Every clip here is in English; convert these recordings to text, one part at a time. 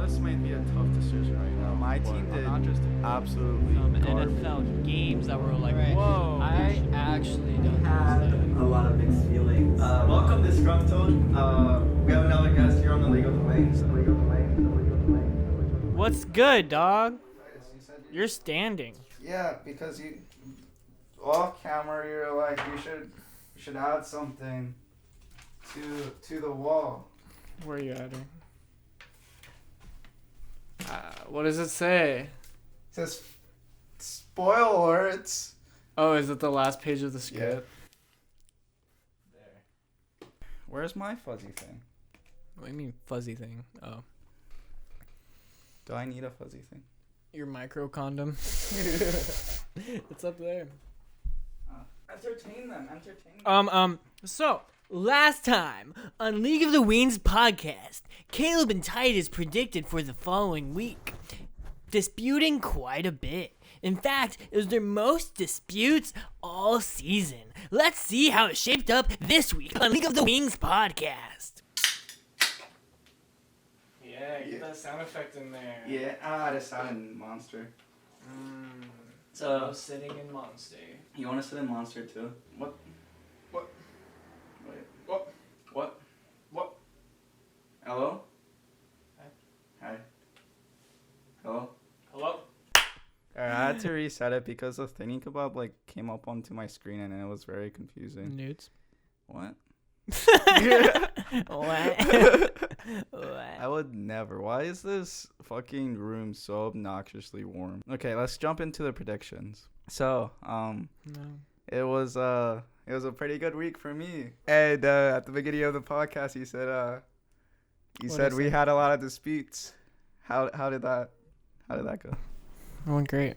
this might be a tough decision right now. My team did absolutely NFL games that were like, whoa. I actually don't Had understand. a lot of mixed feelings. Welcome, Disgruntled. We have another guest here on the League of the Wings. What's good, dog? You're standing. Yeah, because you off camera you're like you should add something to the wall. Where are you adding? What does it say? It says spoiler alerts. Oh, is it the last page of the script? There. Where's my fuzzy thing? What do you mean fuzzy thing? Oh. Do I need a fuzzy thing? Your micro condom. It's up there. Entertain them. So, last time on League of the Wings podcast, Caleb and Titus predicted for the following week, disputing quite a bit. In fact, it was their most disputes all season. Let's see how it shaped up this week on League of the Wings podcast. Yeah, get that sound effect in there. Yeah, that sounded monster. So, sitting in Monster. You want to sit in monster too? What? Wait. What? Hello? Hi. Hello? Alright, I had to reset it because the thingy kebab came up onto my screen and it was very confusing. Nudes. What? What? I would never. Why is this fucking room so obnoxiously warm? Okay, let's jump into the predictions. So, No. it was a pretty good week for me. And at the beginning of the podcast, you said we had a lot of disputes. How did that go It went great.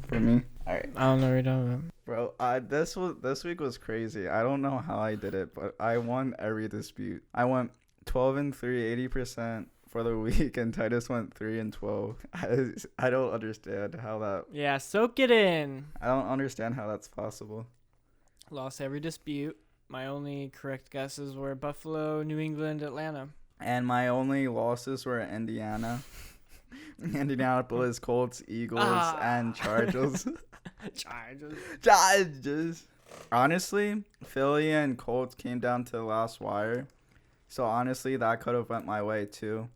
for me? All right, I don't know what you're talking about. bro. This week was crazy. I don't know how I did it, but I won every dispute. I went 12-3, 80% for the week, and Titus went 3-12. I don't understand how that. Yeah, soak it in. I don't understand how that's possible. Lost every dispute. My only correct guesses were Buffalo, New England, Atlanta. And my only losses were Indiana, Indianapolis Colts, Eagles, and Chargers. Chargers. Honestly, Philly and Colts came down to the last wire. So honestly, that could have went my way too.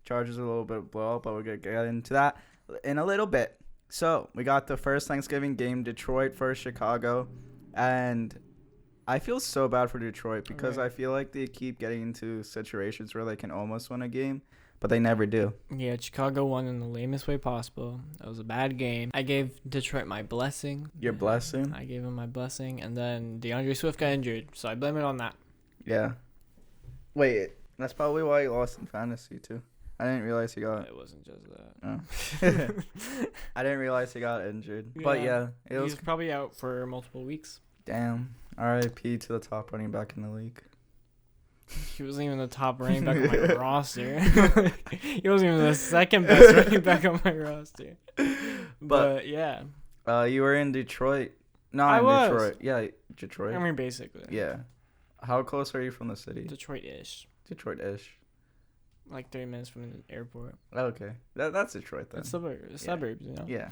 Chargers a little bit blow up, but we're going to get into that in a little bit. So we got the first Thanksgiving game, Detroit versus Chicago. And I feel so bad for Detroit because I feel like they keep getting into situations where they can almost win a game, but they never do. Yeah, Chicago won in the lamest way possible. That was a bad game. I gave Detroit my blessing. Your blessing? I gave him my blessing, and then DeAndre Swift got injured, so I blame it on that. Yeah. Wait, that's probably why he lost in fantasy too. I didn't realize he got. It wasn't just that. Oh. I didn't realize he got injured. But yeah, he was probably out for multiple weeks. Damn. R.I.P. to the top running back in the league. He wasn't even the top running back on my roster. He wasn't even the second best running back on my roster. But yeah. You were in Detroit. No, I was. Detroit. Yeah, Detroit. I mean, basically. Yeah. How close are you from the city? Detroit-ish. Detroit-ish. Like 30 minutes from the airport. Okay. That's Detroit then. It's suburbs, you know? Yeah.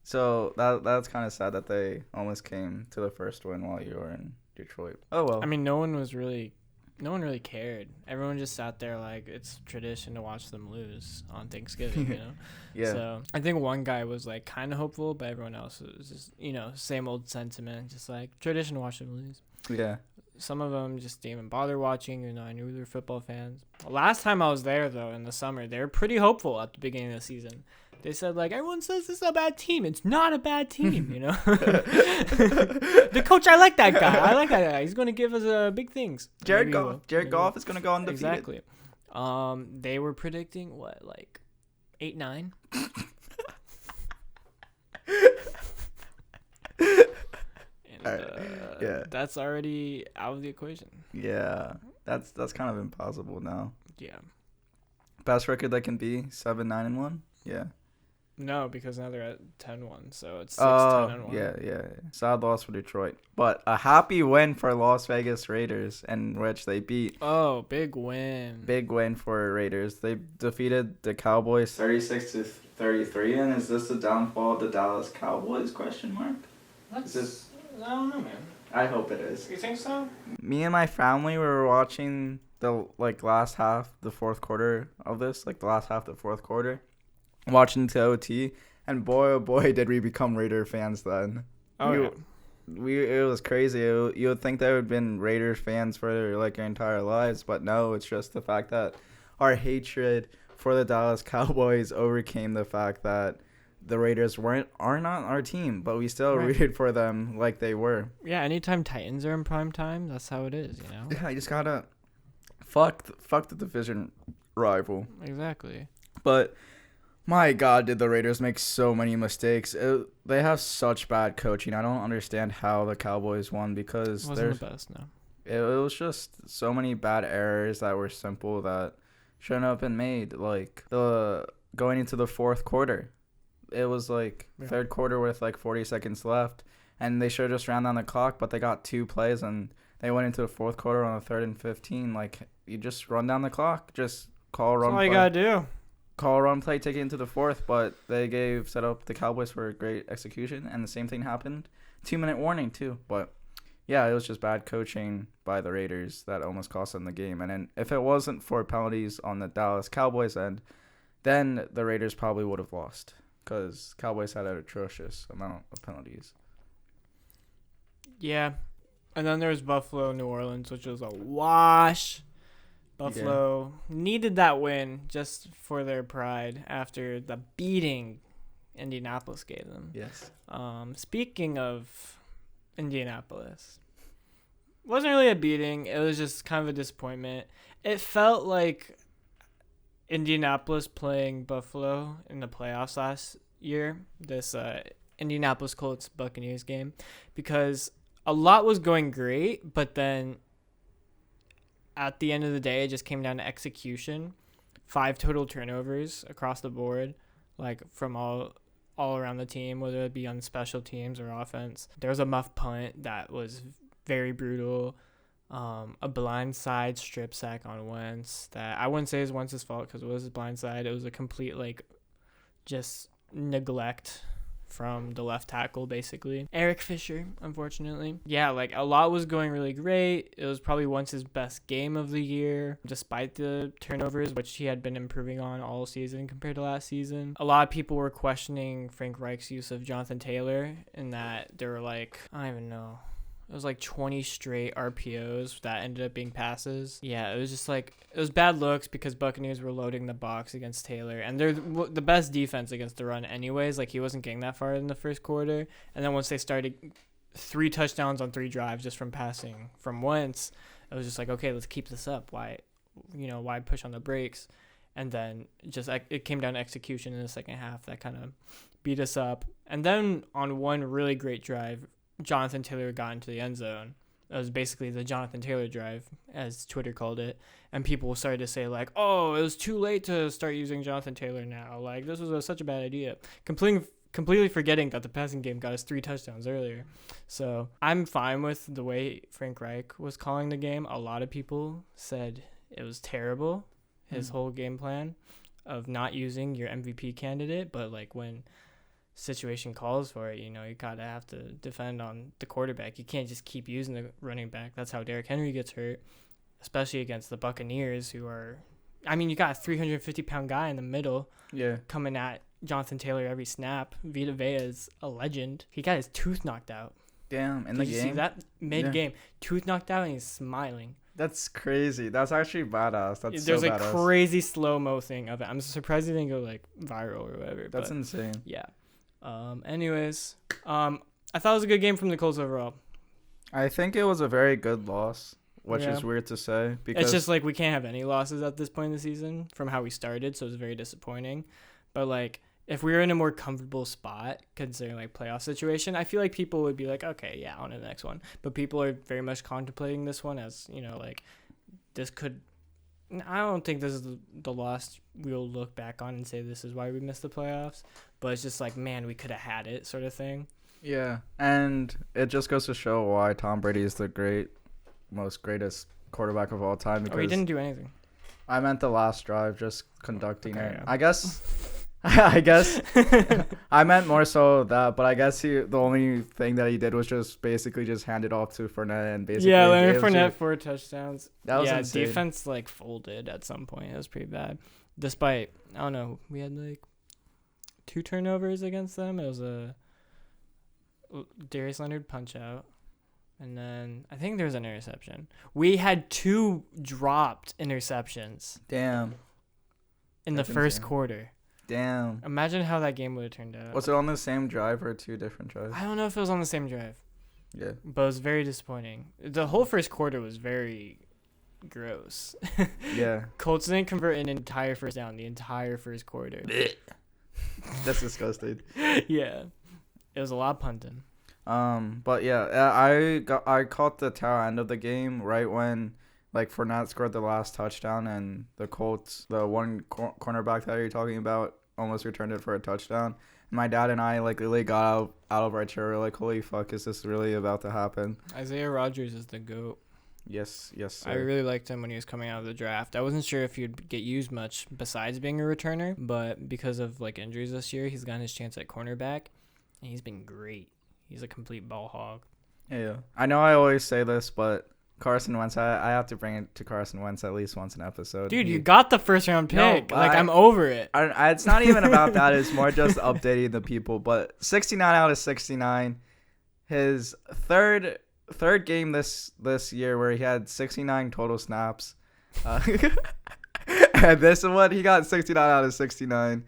So that's kind of sad that they almost came to the first win while you were in Detroit. Oh, well. I mean, no one really cared. Everyone just sat there like it's tradition to watch them lose on Thanksgiving, you know? Yeah. So I think one guy was like kind of hopeful, but everyone else was just, same old sentiment, just like tradition to watch them lose. Yeah. Some of them just didn't even bother watching. I knew they were football fans. Last time I was there, though, in the summer, they were pretty hopeful at the beginning of the season. They said, everyone says this is a bad team. It's not a bad team, The coach, I like that guy. He's going to give us big things. Jared Goff is going to go undefeated. Exactly. They were predicting, 8-9? Yeah. That's already out of the equation. Yeah. That's kind of impossible now. Yeah. Best record that can be 7-9-1. Yeah. No, because now they're at 10-1, so it's 6-10 Oh, and 1. yeah. Sad loss for Detroit. But a happy win for Las Vegas Raiders, in which they beat. Oh, big win. Big win for Raiders. They defeated the Cowboys 36-33. And is this the downfall of the Dallas Cowboys? Question mark. Is this? I don't know, man. I hope it is. You think so? Me and my family were watching the last half, the fourth quarter of this, the last half of the fourth quarter, watching to OT, and boy oh boy did we become Raider fans then. Oh, yeah. It was crazy. You would think they would have been Raiders fans for their entire lives, but no, it's just the fact that our hatred for the Dallas Cowboys overcame the fact that the Raiders are not our team, but we still rooted for them like they were. Yeah, anytime Titans are in prime time, that's how it is, Yeah, you just gotta fuck the division rival. Exactly. But my God, did the Raiders make so many mistakes? They have such bad coaching. I don't understand how the Cowboys won because It wasn't the best, no. It was just so many bad errors that were simple that shouldn't have been made. Like the going into the fourth quarter, it was third quarter with 40 seconds left, and they should have just ran down the clock, but they got 2 plays and they went into the fourth quarter on a 3rd and 15. You just run down the clock, just call a run play. That's all you gotta do. Call a run play, take it into the fourth, but they set up the Cowboys for a great execution, and the same thing happened. 2-minute warning too, but yeah, it was just bad coaching by the Raiders that almost cost them the game. And then if it wasn't for penalties on the Dallas Cowboys end, then the Raiders probably would have lost because Cowboys had an atrocious amount of penalties. Yeah. And then there's Buffalo, New Orleans, which was a wash. Buffalo needed that win just for their pride after the beating Indianapolis gave them. Yes. Speaking of Indianapolis, wasn't really a beating. It was just kind of a disappointment. It felt like Indianapolis playing Buffalo in the playoffs last year, this Indianapolis Colts Buccaneers game, because a lot was going great, but then at the end of the day, it just came down to execution. 5 total turnovers across the board, from all around the team, whether it be on special teams or offense. There was a muff punt that was very brutal. A blindside strip sack on Wentz that I wouldn't say is Wentz's fault because it was his blindside. It was a complete just neglect from the left tackle, basically. Eric Fisher, unfortunately. Yeah, a lot was going really great. It was probably Wentz's best game of the year, despite the turnovers, which he had been improving on all season compared to last season. A lot of people were questioning Frank Reich's use of Jonathan Taylor in that they were I don't even know. It was 20 straight RPOs that ended up being passes. Yeah, it was just it was bad looks because Buccaneers were loading the box against Taylor. And they're the best defense against the run anyways. He wasn't getting that far in the first quarter. And then once they started 3 touchdowns on 3 drives just from passing from Wentz, it was just okay, let's keep this up. Why push on the brakes? And then it came down to execution in the second half that kind of beat us up. And then on one really great drive, Jonathan Taylor got into the end zone. It was basically the Jonathan Taylor drive, as Twitter called it. And people started to say, oh, it was too late to start using Jonathan Taylor now. This was such a bad idea. Completely forgetting that the passing game got us 3 touchdowns earlier. So I'm fine with the way Frank Reich was calling the game. A lot of people said it was terrible, his whole game plan of not using your MVP candidate. But when situation calls for it, you gotta have to defend on the quarterback. You can't just keep using the running back. That's how Derrick Henry gets hurt, especially against the Buccaneers, who are, you got a 350-pound guy in the middle, coming at Jonathan Taylor every snap. Vita Vea is a legend. He got his tooth knocked out. Damn, in the game. Did you see that mid-game? Tooth knocked out and he's smiling. That's crazy. That's actually badass. There's a crazy slow-mo thing of it. I'm surprised it didn't go viral or whatever. That's insane. Yeah. Anyways, I thought it was a good game from the Colts overall. I think it was a very good loss, which is weird to say because it's just we can't have any losses at this point in the season from how we started, so it was very disappointing. But if we were in a more comfortable spot considering playoff situation, I feel people would be okay, yeah, on to the next one. But people are very much contemplating this one as this could I don't think this is the loss we'll look back on and say this is why we missed the playoffs. But it's just like, man, we could have had it sort of thing. Yeah, and it just goes to show why Tom Brady is the greatest quarterback of all time. Because he didn't do anything. I meant the last drive, just conducting it. Yeah. I guess I meant more so that, but I guess the only thing that he did was just basically just hand it off to Fournette and basically Leonard Fournette 4 touchdowns. That was insane. Defense like folded at some point. It was pretty bad. Despite, I don't know, we had like 2 turnovers against them. It was a Darius Leonard punch out, and then I think there was an interception. We had 2 dropped interceptions. Damn. In the first quarter. Damn. Imagine how that game would have turned out. Was it on the same drive or 2 different drives? I don't know if it was on the same drive. Yeah. But it was very disappointing. The whole first quarter was very gross. Yeah. Colts didn't convert an entire first down the entire first quarter. That's disgusting. Yeah. It was a lot of punting. But yeah, I caught the tail end of the game right when like Fournette scored the last touchdown and the Colts, the one cornerback that you're talking about, almost returned it for a touchdown. And my dad and I like literally got out of our chair. We were like, holy fuck, is this really about to happen? Isaiah Rodgers is the GOAT. Yes, sir. I really liked him when he was coming out of the draft. I wasn't sure if he'd get used much besides being a returner, but because of like injuries this year, he's gotten his chance at cornerback, and he's been great. He's a complete ball hog. Yeah. I know I always say this, but Carson Wentz, I have to bring it to Carson Wentz at least once an episode. Dude, you got the first round pick. No, I'm over it. It's not even about that. It's more just updating the people. But 69 out of 69. His third game this year where he had 69 total snaps. And this one, he got 69 out of 69.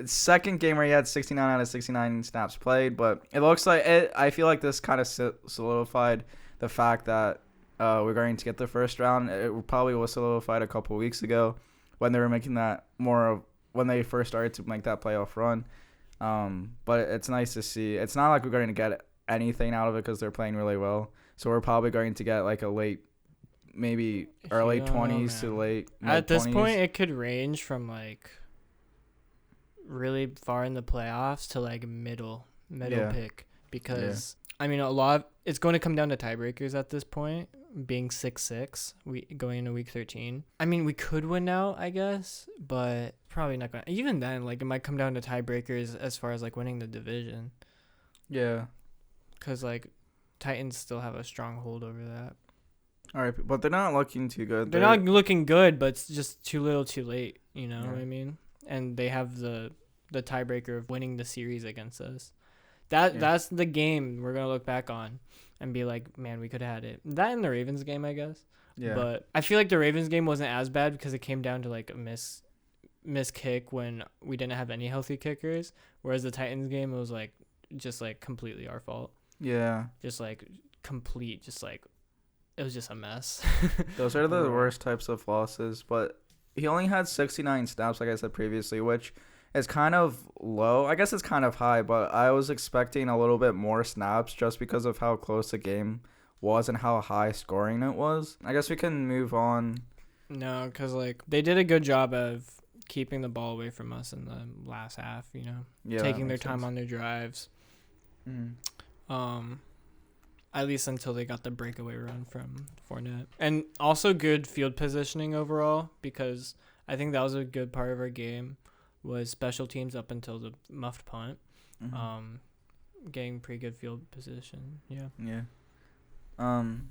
Second game where he had 69 out of 69 snaps played. But it looks like I feel like this kind of solidified the fact that we're going to get the first round. It probably was solidified a couple weeks ago when they were making that when they first started to make that playoff run. But it's nice to see. It's not like we're going to get anything out of it because they're playing really well. So we're probably going to get like a late, maybe early 20s to late mid-20s. At this point, it could range from like really far in the playoffs to like middle pick because I mean it's going to come down to tiebreakers at this point, being 6-6 going into week 13. I mean, we could win out, I guess, but probably not going to. Even then, like it might come down to tiebreakers as far as like winning the division. Yeah. Because like Titans still have a strong hold over that. All right, but they're not looking too good. They're not looking good, but it's just too little too late, you know what I mean? And they have the tiebreaker of winning the series against us. That's the game we're going to look back on and be like, man, we could have had it. That in the Ravens game, I guess. Yeah. But I feel like the Ravens game wasn't as bad because it came down to like a miss kick when we didn't have any healthy kickers, whereas the Titans game, it was like just like completely our fault. Yeah. Just like complete, just like it was just a mess. Those are the worst types of losses, but he only had 69 snaps, like I said previously, which is kind of low. I guess it's kind of high, but I was expecting a little bit more snaps just because of how close the game was and how high scoring it was. I guess we can move on. No, because like they did a good job of keeping the ball away from us in the last half, you know, taking their time on their drives. At least until they got the breakaway run from Fournette. And also good field positioning overall, because I think that was a good part of our game was special teams up until the muffed punt. Getting pretty good field position. Yeah.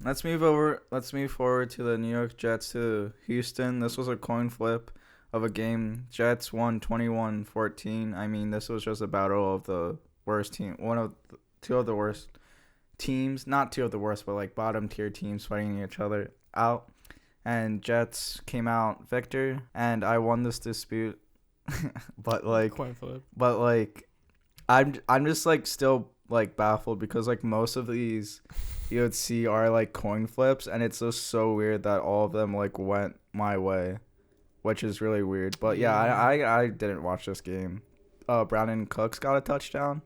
Let's move forward to the New York Jets to Houston. This was a coin flip of a game. Jets won 21-14. I mean, this was just a battle of the worst team. Two of the worst teams, not two of the worst, but like bottom tier teams fighting each other out. And Jets came out victor, and I won this dispute. but coin flip. But like, I'm just like still like baffled because like most of these you would see are like coin flips, and it's just so weird that all of them like went my way, which is really weird. But yeah, I didn't watch this game. Brandon Cooks got a touchdown,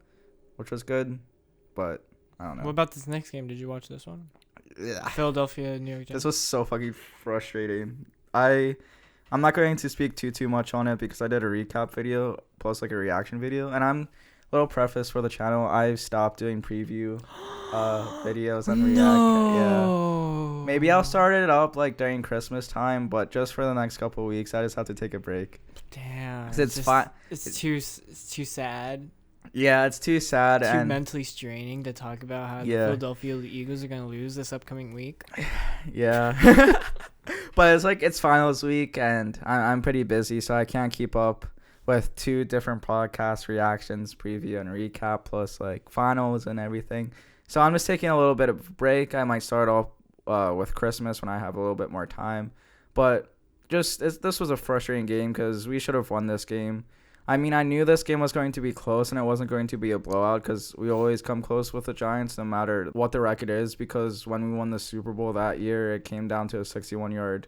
which was good, but I don't know. What about this next game? Did you watch this one? Yeah. Philadelphia, New York Jets. This was so fucking frustrating. I'm not going to speak too much on it because I did a recap video plus like a reaction video, and I'm little preface for the channel. I've stopped doing preview videos and react. Yeah. Maybe I'll start it up like during Christmas time, but just for the next couple of weeks, I just have to take a break. Damn. 'Cause it's fine. It's too sad. Yeah, it's too sad Too and mentally straining to talk about how the Yeah. Philadelphia Eagles are gonna lose this upcoming week. yeah. But it's finals week and I'm pretty busy, so I can't keep up with 2 different podcast reactions, preview and recap, plus like finals and everything. So I'm just taking a little bit of a break. I might start off with Christmas when I have a little bit more time. But this was a frustrating game because we should have won this game. I mean, I knew this game was going to be close and it wasn't going to be a blowout because we always come close with the Giants no matter what the record is, because when we won the Super Bowl that year, it came down to a 61-yard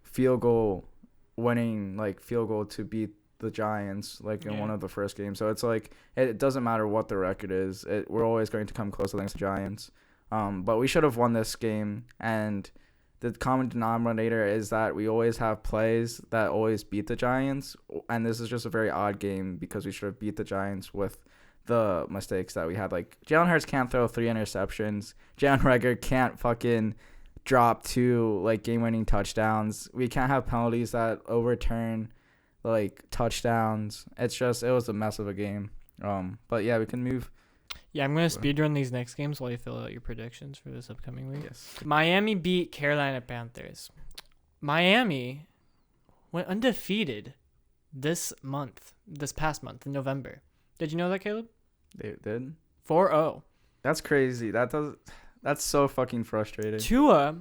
field goal to beat the Giants in one of the first games. So it's like it doesn't matter what the record is. We're always going to come close against the Giants. But we should have won this game, and the common denominator is that we always have plays that always beat the Giants, and this is just a very odd game because we should have beat the Giants with the mistakes that we had. Like, Jalen Hurts can't throw 3 interceptions. Jalen Reagor can't fucking drop 2 game-winning touchdowns. We can't have penalties that overturn touchdowns. It was a mess of a game. But yeah, we can move. Yeah, I'm going to speedrun these next games while you fill out your predictions for this upcoming week. Yes. Miami beat Carolina Panthers. Miami went undefeated this past month in November. Did you know that, Caleb? They did? 4-0. That's crazy. That's so fucking frustrating. Tua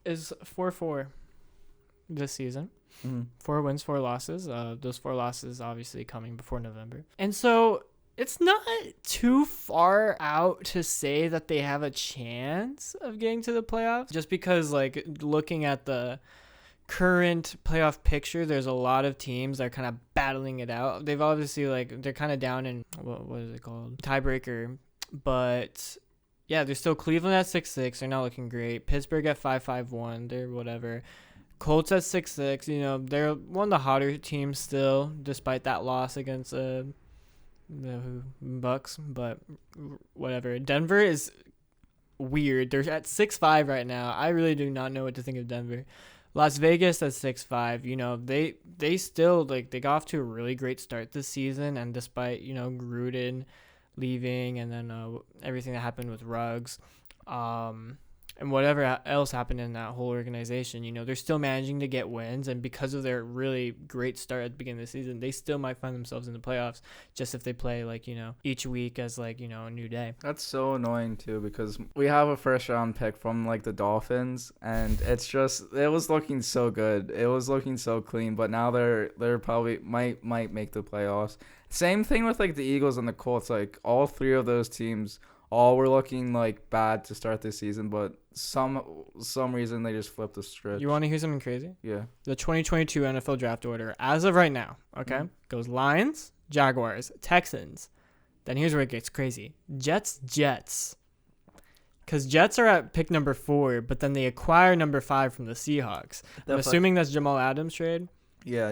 is 4-4 this season. Mm-hmm. 4 wins, 4 losses. Those 4 losses obviously coming before November. And so it's not too far out to say that they have a chance of getting to the playoffs, just because looking at the current playoff picture, there's a lot of teams that are kind of battling it out. They've obviously they're kind of down in what is it called? Tiebreaker, but yeah, there's still Cleveland at 6-6. They're not looking great. Pittsburgh at 5-5-1. They're whatever. Colts at 6-6. They're one of the hotter teams still, despite that loss against the Bucks, but whatever. Denver is weird. They're at 6-5 right now. I really do not know what to think of Denver. Las Vegas at 6-5. They still they got off to a really great start this season, and despite Gruden leaving and then everything that happened with Ruggs, and whatever else happened in that whole organization, they're still managing to get wins. And because of their really great start at the beginning of the season, they still might find themselves in the playoffs just if they play each week as a new day. That's so annoying too, because we have a first round pick from the Dolphins, and it was looking so good. It was looking so clean, but now they're probably might make the playoffs. Same thing with the Eagles and the Colts. All 3 of those teams all were looking bad to start this season, but some reason they just flipped the script. You want to hear something crazy? Yeah. The 2022 NFL draft order, as of right now, goes Lions, Jaguars, Texans. Then here's where it gets crazy. Jets. Because Jets are at pick number 4, but then they acquire number 5 from the Seahawks. I'm assuming that's Jamal Adams trade. Yeah.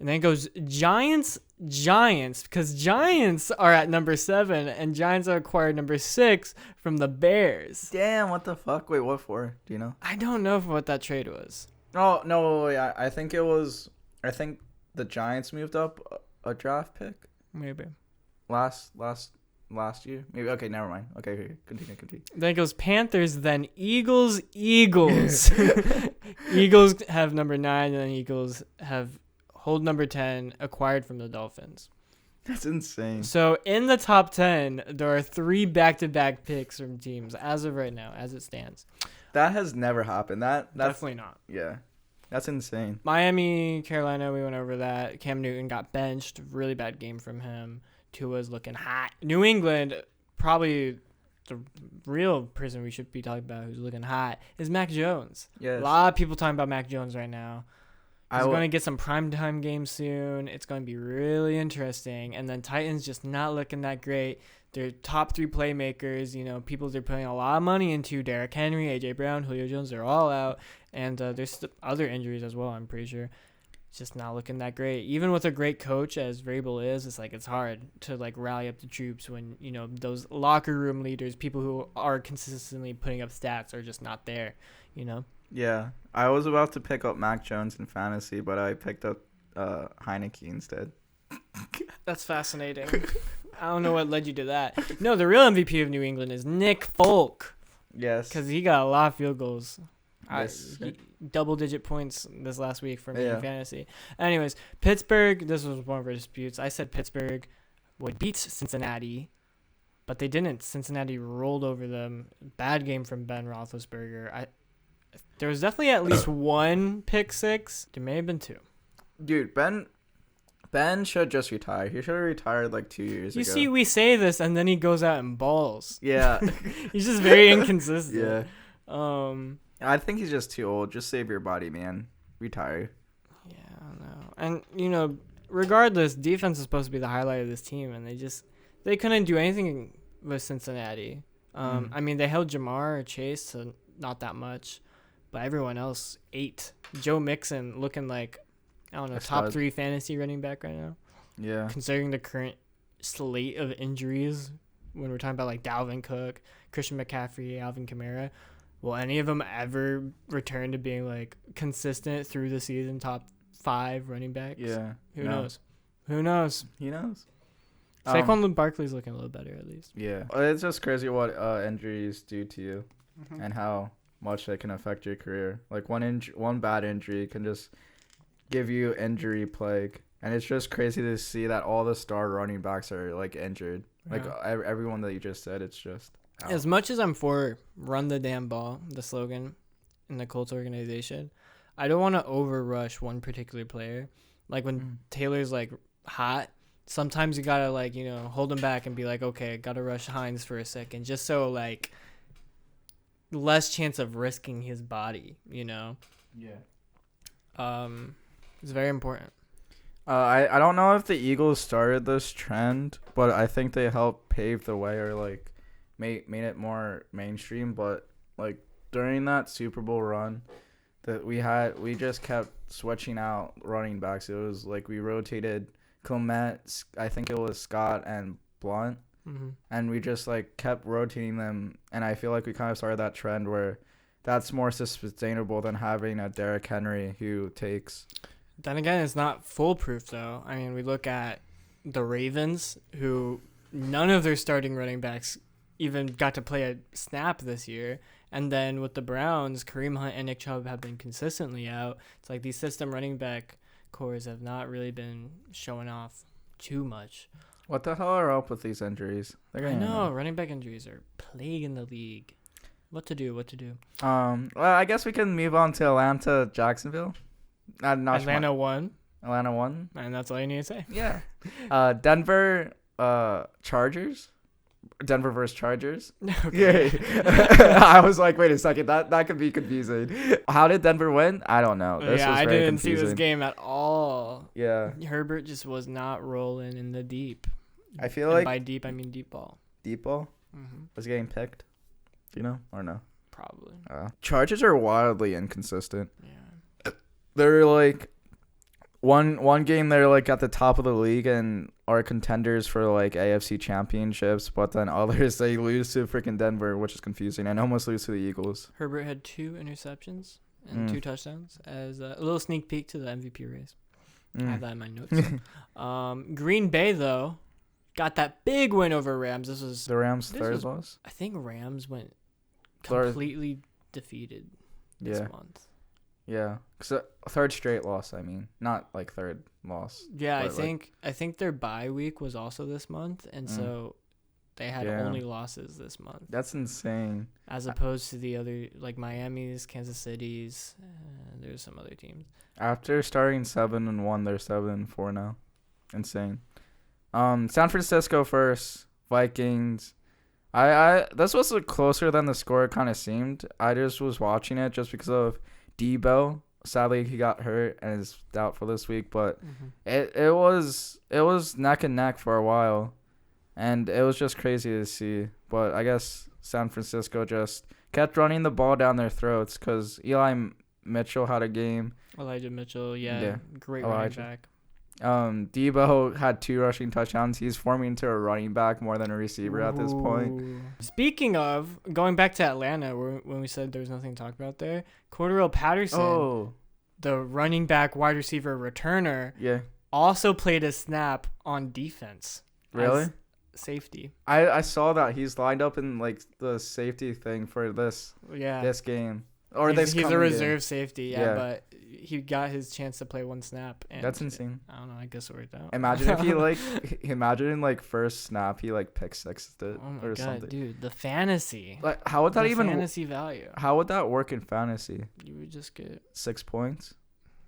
And then it goes Giants, because Giants are at number 7, and Giants are acquired number 6 from the Bears. Damn, what the fuck? Wait, what for? Do you know? I don't know what that trade was. Oh, no, yeah. I think the Giants moved up a draft pick. Maybe. Last year? Maybe. Okay, never mind. Okay, continue. Then it goes Panthers, then Eagles. Eagles have number 9, and then Eagles hold number 10, acquired from the Dolphins. That's insane. So in the top 10, there are 3 back-to-back picks from teams as of right now, as it stands. That has never happened. That's definitely not. Yeah, that's insane. Miami, Carolina, we went over that. Cam Newton got benched. Really bad game from him. Tua's looking hot. New England, probably the real person we should be talking about who's looking hot is Mac Jones. Yes. A lot of people talking about Mac Jones right now. He's going to get some primetime games soon. It's going to be really interesting. And then Titans just not looking that great. Their top 3 playmakers, people they're putting a lot of money into, Derrick Henry, A.J. Brown, Julio Jones, they're all out. And there's other injuries as well, I'm pretty sure. It's just not looking that great. Even with a great coach as Vrabel is, it's like it's hard to like rally up the troops when, you know, those locker room leaders, people who are consistently putting up stats are just not there, you know? Yeah. I was about to pick up Mac Jones in fantasy, but I picked up Heineke instead. That's fascinating. I don't know what led you to that. No, the real MVP of New England is Nick Folk. Yes. Because he got a lot of field goals. Yes. Double-digit points this last week for me in fantasy. Anyways, Pittsburgh, this was one of our disputes. I said Pittsburgh would beat Cincinnati, but they didn't. Cincinnati rolled over them. Bad game from Ben Roethlisberger. There was definitely at least one pick six. There may have been two. Dude, Ben should just retire. He should have retired like 2 years ago. You see, we say this, and then he goes out and balls. Yeah. He's just very inconsistent. Yeah. I think he's just too old. Just save your body, man. Retire. Yeah, I don't know. And, you know, regardless, defense is supposed to be the highlight of this team, and they couldn't do anything with Cincinnati. I mean, they held Jamar Chase to not that much, but everyone else ate. Joe Mixon looking like, I don't know, top 3 fantasy running back right now. Yeah. Considering the current slate of injuries, when we're talking about like Dalvin Cook, Christian McCaffrey, Alvin Kamara, will any of them ever return to being like consistent through the season, top 5 running backs? Yeah. Who knows? Who knows? He knows. Saquon Barkley's looking a little better at least. Yeah. It's just crazy what injuries do to you and how much they can affect your career. Like one bad injury can just give you injury plague. And it's just crazy to see that all the star running backs are like injured. Yeah. Like everyone that you just said, it's just out. As much as I'm for run the damn ball, the slogan in the Colts organization, I don't want to overrush one particular player. Like when Taylor's like hot, sometimes you gotta like, you know, hold him back and be like, okay, gotta rush Hines for a second, just so like less chance of risking his body, you know. Yeah. It's very important. I don't know if the Eagles started this trend, but I think they helped pave the way or like made it more mainstream. But like during that Super Bowl run that we just kept switching out running backs. It was like we rotated Clement, I think it was Scott and Blunt, and we just like kept rotating them. And I feel like we kind of started that trend where that's more sustainable than having a Derrick Henry who takes. Then again, it's not foolproof, though. I mean, we look at the Ravens, who none of their starting running backs even got to play a snap this year. And then with the Browns, Kareem Hunt and Nick Chubb have been consistently out. It's like these system running back cores have not really been showing off too much. What the hell are up with these injuries? I know, running back injuries are plaguing the league. What to do? Well, I guess we can move on to Atlanta, Jacksonville. Atlanta won. Atlanta won. And that's all you need to say. Yeah. Denver Chargers. Denver versus Chargers. Okay. Yeah. I was like, wait a second. That could be confusing. How did Denver win? I don't know. I didn't see this game at all. Yeah. Herbert just was not rolling in the deep. I feel like by deep, I mean deep ball. Deep ball was getting picked. Do you know or no? Probably. Chargers are wildly inconsistent. Yeah. They're like one game they're like at the top of the league and are contenders for like AFC championships, but then others they lose to freaking Denver, which is confusing, and almost lose to the Eagles. Herbert had 2 interceptions and 2 touchdowns as a little sneak peek to the MVP race. I have that in my notes. Green Bay though got that big win over Rams. This was the Rams' third loss. I think Rams went completely defeated this month. Yeah, because third straight loss. I mean, not like third loss. Yeah, I think their bye week was also this month, and so they had only losses this month. That's insane. As opposed to the other, like Miami's, Kansas City's, there's some other teams. After starting 7-1, they're 7-4 now. Insane. San Francisco first, Vikings. I this was closer than the score kind of seemed. I just was watching it just because of Debo. Sadly, he got hurt and is doubtful this week, but it was neck and neck for a while, and it was just crazy to see. But I guess San Francisco just kept running the ball down their throats because Eli Mitchell had a game. Elijah Mitchell, yeah. Yeah. Great Elijah. running back. Debo had 2 rushing touchdowns. He's forming into a running back more than a receiver at this point. Ooh. Speaking of, going back to Atlanta, when we said there was nothing to talk about there, Cordarrelle Patterson, the running back, wide receiver, returner, Yeah. also played a snap on defense. Really? As safety. I saw that. He's lined up in like the safety thing for this game. Or he's a coming reserve game. safety, Yeah. but he got his chance to play 1 snap. And That's insane. I don't know. I guess it worked out. Imagine if he first snap he pick sixed it Oh my or god, something. dude, the fantasy. Like how would that The even fantasy value? How would that work in fantasy? You would just get 6 points?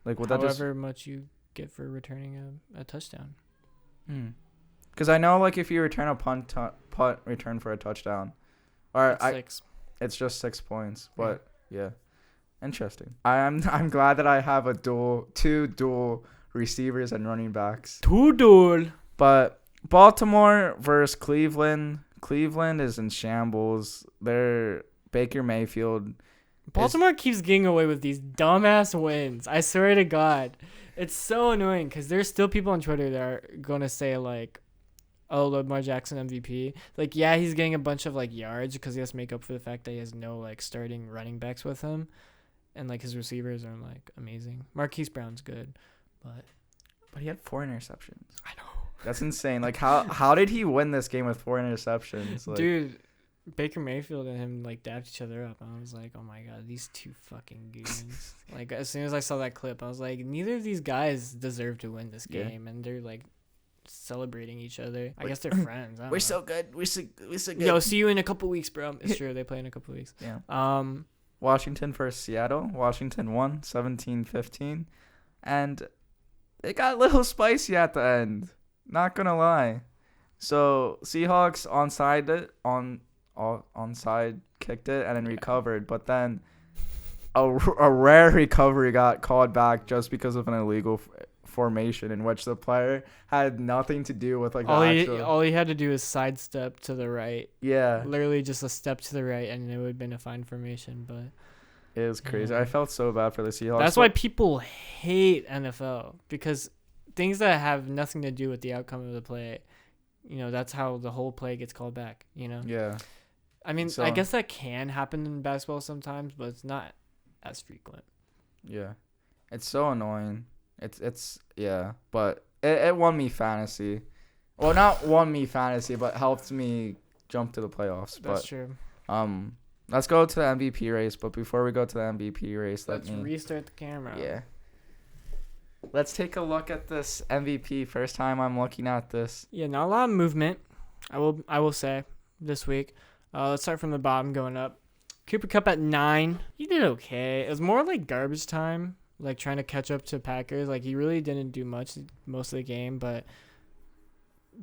Like would that just however much you get for returning a touchdown. Because I know if you return a punt return for a touchdown, or It's 6. it's just 6 points. But yeah, interesting. I'm glad that I have two dual receivers and running backs. Two duel. But Baltimore versus Cleveland. Cleveland is in shambles. They're Baker Mayfield. Baltimore keeps getting away with these dumbass wins. I swear to God. It's so annoying because there's still people on Twitter that are going to say, oh, Lamar Jackson MVP. Yeah, he's getting a bunch of, yards because he has to make up for the fact that he has no, starting running backs with him. And, his receivers are, amazing. Marquise Brown's good, but he had 4 interceptions. I know. That's insane. How did he win this game with 4 interceptions? Dude, Baker Mayfield and him dapped each other up. I was like, oh my god, these two fucking goons. As soon as I saw that clip, I was like, neither of these guys deserve to win this game, and they're celebrating each other. I guess they're friends. I don't know. So good. We're so good. Yo, see you in a couple weeks, bro. It's true. They play in a couple weeks. Yeah. Washington versus Seattle. Washington won 17-15, and it got a little spicy at the end. Not gonna lie. So Seahawks onside kicked it and then recovered, but then a rare recovery got called back just because of an illegal formation in which the player had nothing to do with all he had to do is sidestep to the right. Yeah, literally just a step to the right, and it would have been a fine formation. But it was crazy. I felt so bad for the Seahawks. That's why people hate NFL, because things that have nothing to do with the outcome of the play, that's how the whole play gets called back. Yeah. I mean, I guess that can happen in basketball sometimes, but it's not as frequent. Yeah, it's so annoying. It's but it won me fantasy. Well, not won me fantasy, but helped me jump to the playoffs. That's true. Let's go to the MVP race. But before we go to the MVP race, let's restart the camera. Yeah. Let's take a look at this MVP. First time I'm looking at this. Yeah, not a lot of movement. I will say this week. Let's start from the bottom going up. Cooper Kupp at 9. He did okay. It was more garbage time, trying to catch up to Packers. He really didn't do much most of the game, but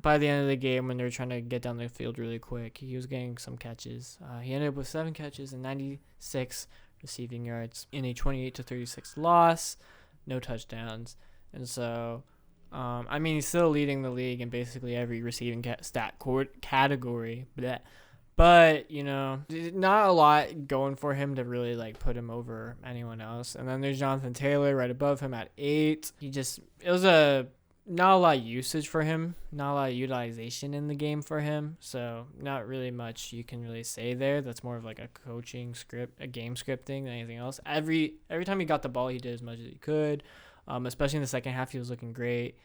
by the end of the game, when they were trying to get down the field really quick, he was getting some catches. He ended up with 7 catches and 96 receiving yards in a 28-36 loss. No touchdowns. And so, he's still leading the league in basically every receiving category. Bleh. But, not a lot going for him to really, put him over anyone else. And then there's Jonathan Taylor right above him at 8. It was not a lot of usage for him. Not a lot of utilization in the game for him. So, not really much you can really say there. That's more of a coaching script, a game script thing than anything else. Every time he got the ball, he did as much as he could. Especially in the second half, he was looking great.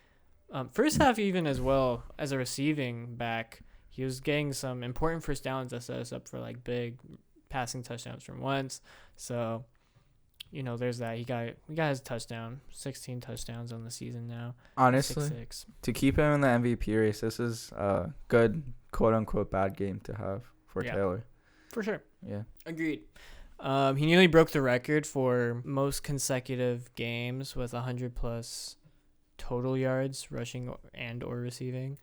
First half, even as well, as a receiving back, he was getting some important first downs that set us up for big passing touchdowns from Wentz. So, there's that. He got his touchdown, 16 touchdowns on the season now. Honestly, 6-6. To keep him in the MVP race, this is a good quote unquote bad game to have for Taylor. For sure. Yeah. Agreed. He nearly broke the record for most consecutive games with 100+ total yards rushing and or receiving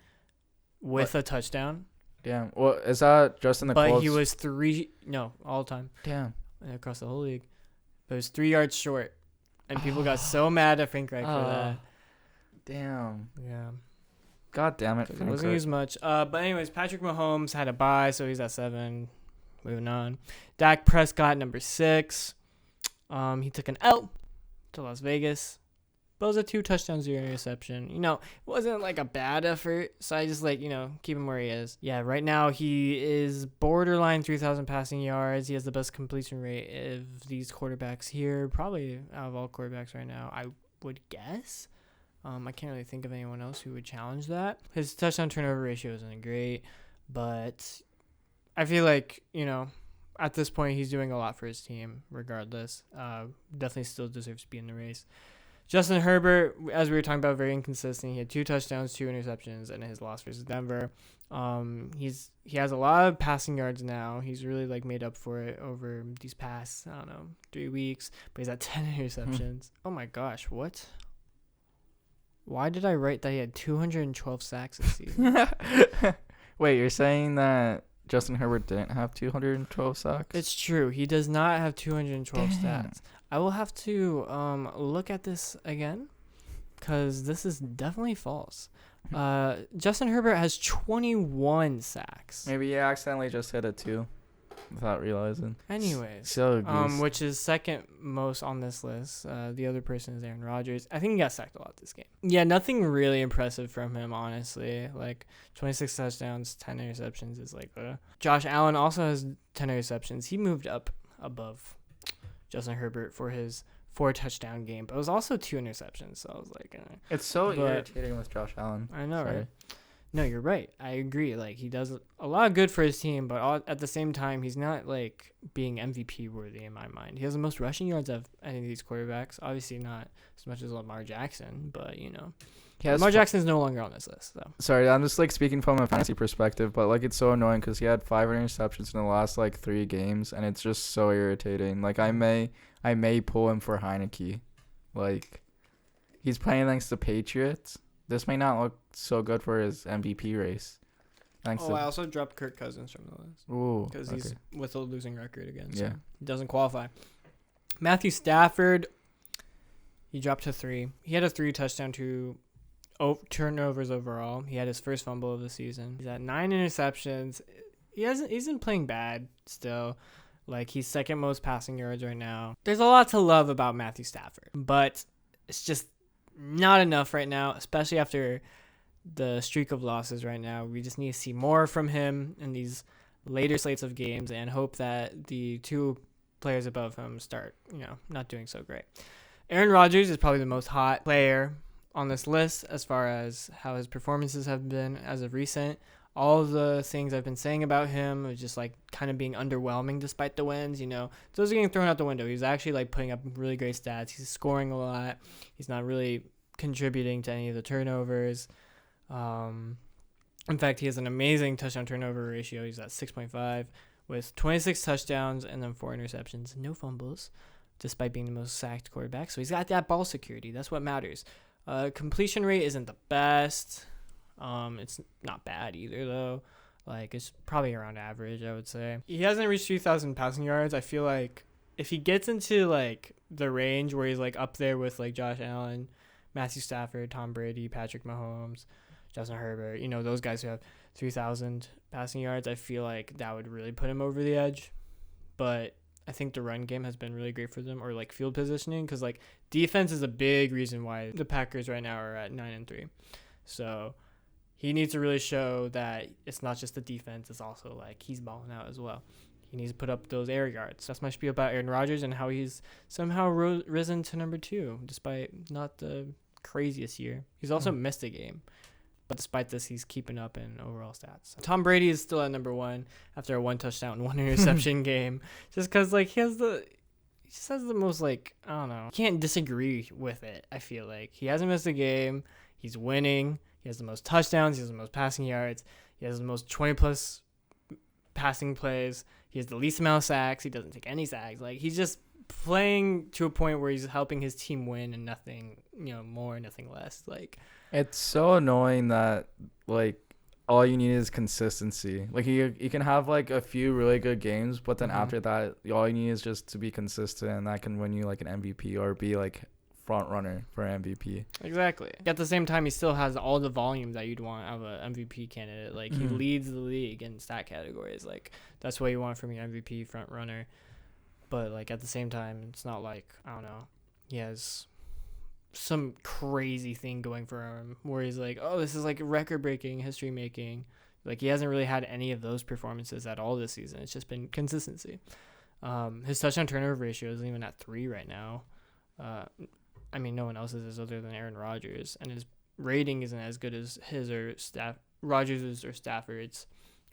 with a touchdown. Damn. Well, is that just in the But Colts? he was all time. Damn. Across the whole league. But it was 3 yards short. And people got so mad at Frank Reich for that. Damn. Yeah. God damn it. It wasn't used much. But anyways, Patrick Mahomes had a bye, so he's at 7. Moving on. Dak Prescott, number 6. He took an L to Las Vegas. But it was a 2 touchdown, 0 interception. It wasn't like a bad effort. So I just keep him where he is. Yeah, right now he is borderline 3,000 passing yards. He has the best completion rate of these quarterbacks here. Probably out of all quarterbacks right now, I would guess. I can't really think of anyone else who would challenge that. His touchdown turnover ratio isn't great. But I feel like, at this point he's doing a lot for his team regardless. Definitely still deserves to be in the race. Justin Herbert, as we were talking about, very inconsistent. He had 2 touchdowns, 2 interceptions in his loss versus Denver. He has a lot of passing yards now. He's really made up for it over these past 3 weeks. But he's at 10 interceptions. Oh my gosh, what? Why did I write that he had 212 sacks this season? Wait, you're saying that Justin Herbert didn't have 212 sacks? It's true. He does not have 212 Damn. stats. I will have to look at this again because this is definitely false. Justin Herbert has 21 sacks. Maybe you accidentally just hit it too without realizing. Anyways, So which is second most on this list. The other person is Aaron Rodgers. I think he got sacked a lot this game. Yeah, nothing really impressive from him, honestly. 26 touchdowns, 10 interceptions is Josh Allen also has 10 interceptions. He moved up above Justin Herbert for his 4 touchdown game, but it was also 2 interceptions. So I was it's so irritating with Josh Allen. I know, Sorry. right? No, you're right. I agree. He does a lot of good for his team, but at the same time, he's not being MVP worthy in my mind. He has the most rushing yards of any of these quarterbacks. Obviously, not as much as Lamar Jackson, but Lamar Jackson is no longer on this list. So sorry, I'm just speaking from a fantasy perspective, but it's so annoying because he had 5 interceptions in the last 3 games, and it's just so irritating. I may pull him for Heineke. He's playing against the Patriots. This may not look so good for his MVP race. I also dropped Kirk Cousins from the list. Ooh, because he's with a losing record again. So yeah, he doesn't qualify. Matthew Stafford, he dropped to 3. He had a 3 touchdown, 2 turnovers overall. He had his first fumble of the season. He's at 9 interceptions. He isn't playing bad still. He's second most passing yards right now. There's a lot to love about Matthew Stafford, but it's just not enough right now, especially after the streak of losses right now. We just need to see more from him in these later slates of games and hope that the 2 players above him start, not doing so great. Aaron Rodgers is probably the most hot player on this list as far as how his performances have been as of recent. All of the things I've been saying about him are just kind of being underwhelming despite the wins. Those are getting thrown out the window. He's actually putting up really great stats. He's scoring a lot. He's not really contributing to any of the turnovers. In fact, he has an amazing touchdown turnover ratio. He's at 6.5 with 26 touchdowns and then 4 interceptions, no fumbles, despite being the most sacked quarterback. So he's got that ball security. That's what matters. Completion rate isn't the best. It's not bad either, though. It's probably around average, I would say. He hasn't reached 3,000 passing yards. I feel if he gets into, the range where he's, up there with, Josh Allen, Matthew Stafford, Tom Brady, Patrick Mahomes, Justin Herbert, those guys who have 3,000 passing yards, I feel that would really put him over the edge. But I think the run game has been really great for them, or, field positioning, because, defense is a big reason why the Packers right now are at 9-3. So he needs to really show that it's not just the defense, it's also he's balling out as well. He needs to put up those air yards. That's my spiel about Aaron Rodgers and how he's somehow risen to number 2 despite not the craziest year. He's also missed a game, but despite this, he's keeping up in overall stats. Tom Brady is still at number 1 after a 1 touchdown, 1 interception game, just because he just has the most I don't know. You can't disagree with it. I feel he hasn't missed a game. He's winning. He has the most touchdowns. He has the most passing yards. He has the most 20-plus passing plays. He has the least amount of sacks. He doesn't take any sacks. He's just playing to a point where he's helping his team win and nothing, more, nothing less. It's so annoying that, all you need is consistency. You can have, a few really good games, but then after that, all you need is just to be consistent, and that can win you, an MVP or be, front runner for MVP. Exactly. At the same time, he still has all the volume that you'd want out of an MVP candidate. He leads the league in stat categories. That's what you want from your MVP front runner. But like at the same time, it's not like, I don't know, he has some crazy thing going for him where he's like, oh, this is like record breaking, history making. Like he hasn't really had any of those performances at all this season. It's just been consistency. His touchdown turnover ratio isn't even at 3 right now. I mean, no one else's is other than Aaron Rodgers, and his rating isn't as good as his or Rodgers' or Stafford's,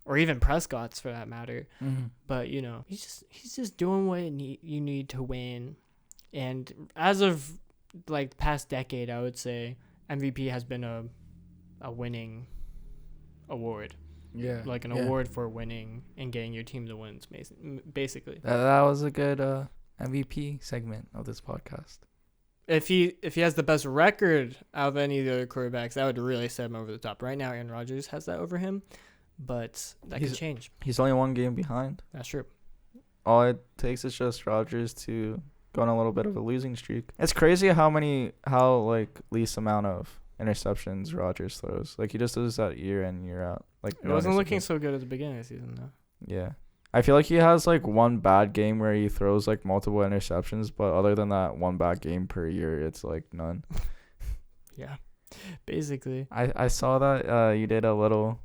or even Prescott's for that matter. Mm-hmm. But you know, he's just doing what you need to win. And as of like the past decade, I would say MVP has been a winning award. Yeah. Like an award for winning and getting your team to wins, basically. That was a good MVP segment of this podcast. If he has the best record out of any of the other quarterbacks, that would really set him over the top. Right now, Aaron Rodgers has that over him, but that can change. He's only 1 game behind. That's true. All it takes is just Rodgers to go on a little bit of a losing streak. It's crazy how least amount of interceptions Rodgers throws. Like he just does that year in, year out. Like It wasn't looking so good at the beginning of the season, though. Yeah. I feel like he has like one bad game where he throws like multiple interceptions, but other than that one bad game per year, it's like none. Yeah, basically. I saw that you did a little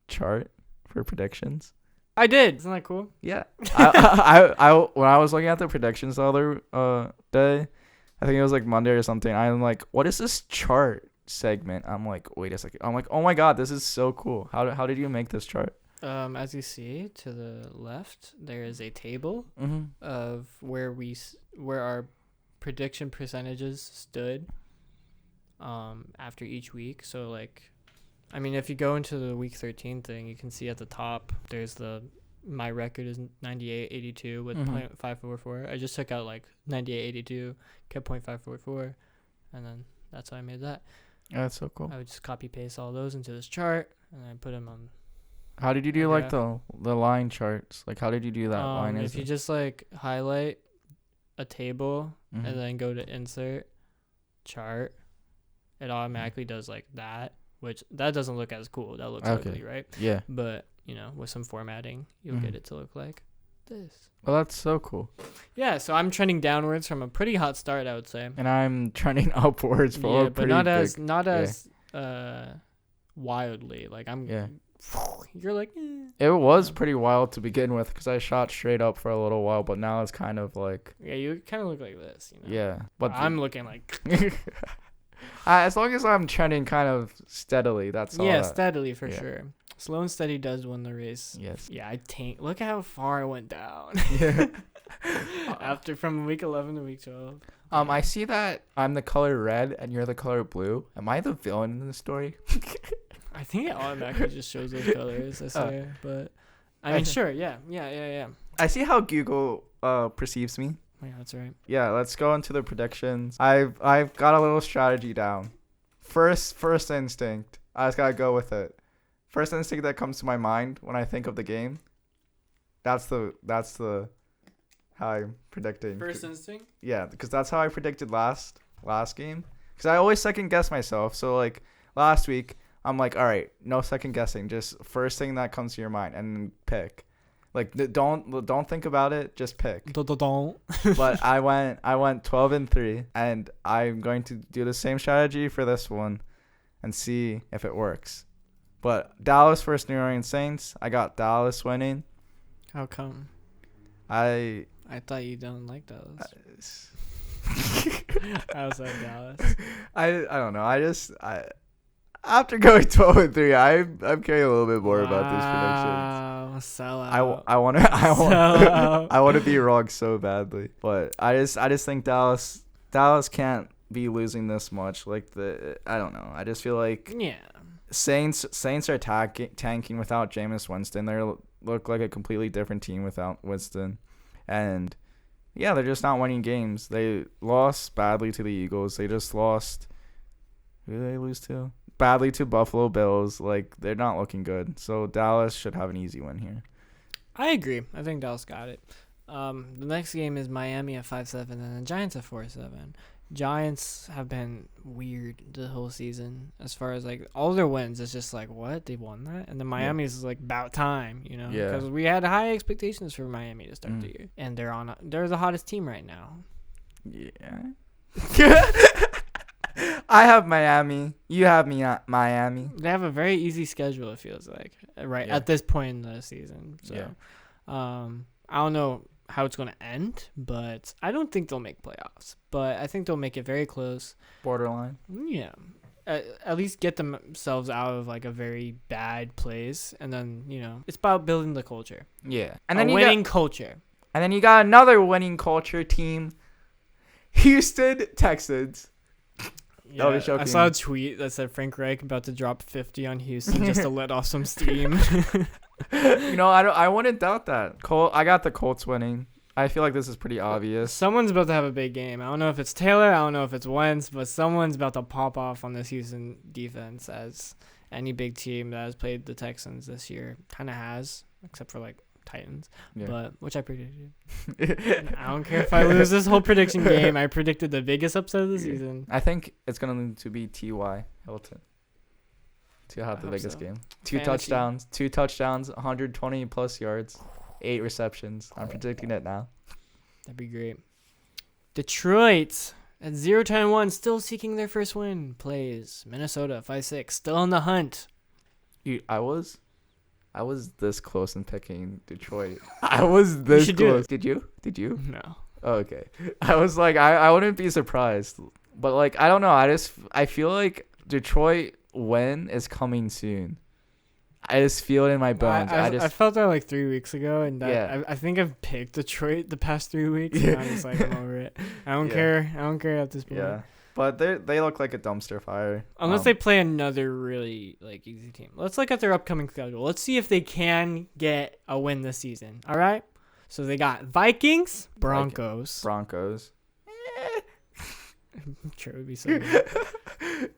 chart for predictions. I did. Isn't that cool? Yeah. I when I was looking at the predictions the other day, I think it was like Monday or something. I'm like, what is this chart segment? I'm like, wait a second. I'm like, oh my god, this is so cool. How did you make this chart? As you see to the left, there is a table of where our prediction percentages stood after each week. So like, I mean, if you go into the week 13 thing, you can see at the top there's my record is 98.82 with 0.544. I just took out like 98.82, kept 0.544, and then that's how I made that. Yeah, that's so cool. I would just copy paste all those into this chart and I put them on. How did you do like the line charts? Like how did you do that line? If you just like highlight a table and then go to insert chart, it automatically does like that, which that doesn't look as cool. That looks ugly, right? Yeah. But you know, with some formatting, you'll get it to look like this. Well, that's so cool. Yeah, so I'm trending downwards from a pretty hot start, I would say. And I'm trending upwards for but not as wildly. Like I'm. Yeah. You're like. It was pretty wild to begin with because I shot straight up for a little while, but now it's kind of like. Yeah, you kind of look like this. You know? Yeah, but I'm looking like. As long as I'm trending kind of steadily, that's all. Yeah, steadily for sure. Slow and steady does win the race. Yes. Yeah, I tank. Look at how far I went down. Yeah. After from week 11 to week 12. I see that I'm the color red and you're the color blue. Am I the villain in the story? I think it automatically just shows those colors, I swear. But I mean, sure, yeah. I see how Google perceives me. Yeah, that's right. Yeah, let's go into the predictions. I've got a little strategy down. First instinct. I just gotta go with it. First instinct that comes to my mind when I think of the game. That's the how I'm predicting. First instinct? Yeah, because that's how I predicted last game. Because I always second guess myself. So like last week, I'm like, all right, no second guessing, just first thing that comes to your mind and pick. Like don't think about it, just pick. Don't. But I went 12-3, and I'm going to do the same strategy for this one, and see if it works. But Dallas versus New Orleans Saints, I got Dallas winning. How come? I thought you don't like Dallas. I was like Dallas. I don't know. I after going 12-3, I'm caring a little bit more about these predictions. Sell out. I want to be wrong so badly, but I just think Dallas can't be losing this much. Like I don't know. I just feel like Saints are tanking without Jameis Winston. They look like a completely different team without Winston, and yeah, they're just not winning games. They lost badly to the Eagles. They just lost. Who did they lose to? Badly to Buffalo Bills. Like they're not looking good. So Dallas should have an easy win here. I agree. I think Dallas got it. The next game is Miami at 5-7 and the Giants at 4-7. Giants have been weird the whole season as far as like all their wins. It's just like, what? They won that? And then Miami's is like about time, you know? Yeah. Because we had high expectations for Miami to start the year. And they're the hottest team right now. Yeah. I have Miami. You have me at Miami. They have a very easy schedule, it feels like, at this point in the season. So, I don't know how it's going to end, but I don't think they'll make playoffs. But I think they'll make it very close. Borderline. Yeah. At least get themselves out of like a very bad place. And then, you know, it's about building the culture. Yeah. And then winning culture. And then you got another winning culture team, Houston Texans. Yeah, I saw a tweet that said Frank Reich about to drop 50 on Houston just to let off some steam. You know, I wouldn't doubt that. I got the Colts winning. I feel like this is pretty obvious. Someone's about to have a big game. I don't know if it's Taylor. I don't know if it's Wentz, but someone's about to pop off on this Houston defense, as any big team that has played the Texans this year kind of has, except for like Titans, but which I predicted. I don't care if I lose this whole prediction game. I predicted the biggest upset of the season. I think it's going to be T.Y. Hilton to have the biggest game. Two touchdowns, 120 plus yards, 8 receptions. I'm predicting it now. That'd be great. Detroit at 0-1, still seeking their first win. Plays Minnesota 5-6, still in the hunt. Dude, I was this close in picking Detroit. I was this close. Did you? No. Oh, okay. I was like, I wouldn't be surprised. But, like, I don't know. I feel like Detroit win is coming soon. I just feel it in my bones. I felt that like 3 weeks ago, and I think I've picked Detroit the past 3 weeks, and I'm just like, I'm over it. I don't care. I don't care at this point. Yeah. But they look like a dumpster fire. Unless they play another really like easy team. Let's look at their upcoming schedule. Let's see if they can get a win this season. All right? So they got Vikings, Broncos. I'm Sure, it would be so good.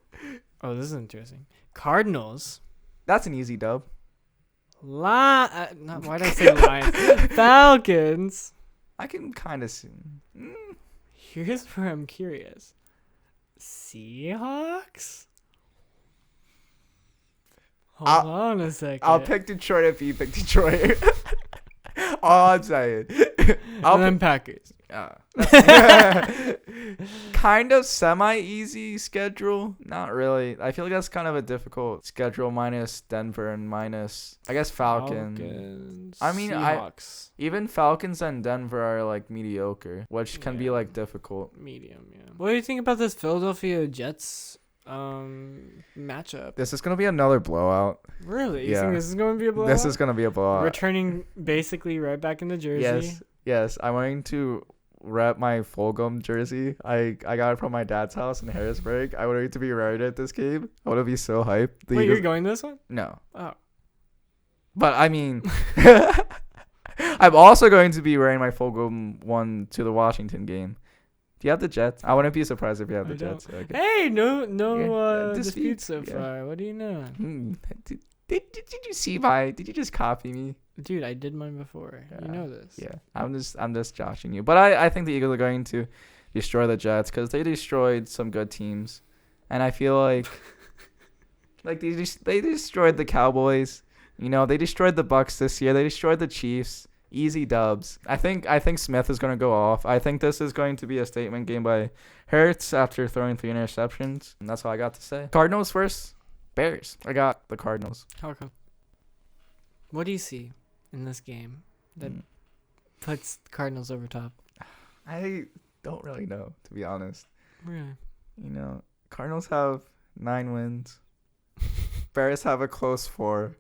Oh, this is interesting. Cardinals. That's an easy dub. Why did I say Lions? Falcons. I can kind of see. Here's where I'm curious. Seahawks? Hold on a second. I'll pick Detroit if you pick Detroit. All I'm saying. And then Packers. Kind of semi-easy schedule. Not really. I feel like that's kind of a difficult schedule minus Denver and minus, I guess, Falcons. I mean, Seahawks. Even Falcons and Denver are like mediocre, which can be like difficult. Medium, yeah. What do you think about this Philadelphia Jets matchup? This is going to be another blowout. Really? You think this is going to be a blowout? This is going to be a blowout. Returning basically right back into Jersey. Yes. I'm going to rep my Fulgham jersey. I got it from my dad's house in Harrisburg. I would like to be wearing it this game. I would be so hyped. Wait, you're going to this one? No. Oh. But I mean, I'm also going to be wearing my Fulgham one to the Washington game. Do you have the Jets? I wouldn't be surprised if you have the Jets. Okay. Hey, no disputes so far. What do you know? Did you see my? Did you just copy me? Dude, I did mine before. You know this. Yeah, I'm just joshing you. But I think the Eagles are going to destroy the Jets because they destroyed some good teams, and I feel like they destroyed the Cowboys. You know, they destroyed the Bucks this year. They destroyed the Chiefs. Easy dubs. I think Smith is going to go off. I think this is going to be a statement game by Hurts after throwing 3 interceptions. And that's all I got to say. Cardinals first. Bears. I got the Cardinals. How come? What do you see in this game that puts Cardinals over top? I don't really know, to be honest. Really? You know, Cardinals have 9 wins. Bears have a close 4.